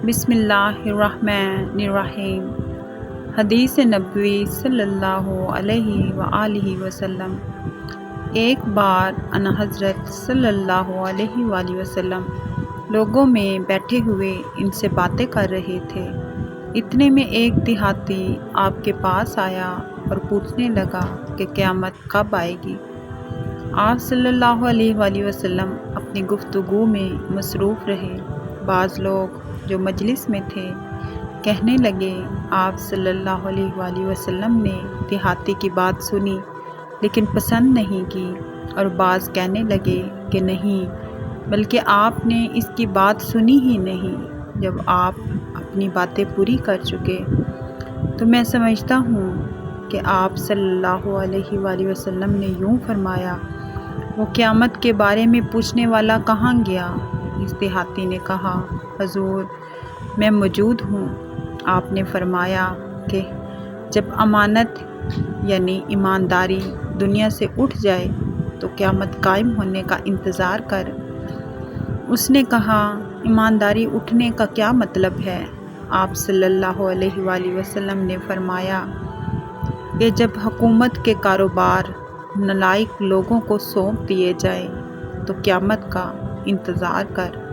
بسم اللہ الرحمن الرحیم۔ حدیث نبوی صلی اللہ علیہ وآلہ وسلم۔ ایک بار انا حضرت صلی اللہ علیہ وآلہ وسلم لوگوں میں بیٹھے ہوئے ان سے باتیں کر رہے تھے۔ اتنے میں ایک دیہاتی آپ کے پاس آیا اور پوچھنے لگا کہ قیامت کب آئے گی؟ آپ صلی اللہ علیہ وآلہ وسلم اپنی گفتگو میں مصروف رہے۔ بعض لوگ جو مجلس میں تھے کہنے لگے، آپ صلی اللہ علیہ وآلہ وسلم نے دیہاتی کی بات سنی لیکن پسند نہیں کی، اور بعض کہنے لگے کہ نہیں، بلکہ آپ نے اس کی بات سنی ہی نہیں جب آپ اپنی باتیں پوری کر چکے۔ تو میں سمجھتا ہوں کہ آپ صلی اللہ علیہ وآلہ وسلم نے یوں فرمایا، وہ قیامت کے بارے میں پوچھنے والا کہاں گیا؟ اس دیہاتی نے کہا، حضور میں موجود ہوں۔ آپ نے فرمایا کہ جب امانت یعنی ایمانداری دنیا سے اٹھ جائے تو قیامت قائم ہونے کا انتظار کر۔ اس نے کہا، ایمانداری اٹھنے کا کیا مطلب ہے؟ آپ صلی اللہ علیہ وآلہ وسلم نے فرمایا کہ جب حکومت کے کاروبار نالائق لوگوں کو سونپ دیے جائیں تو قیامت کا انتظار کر۔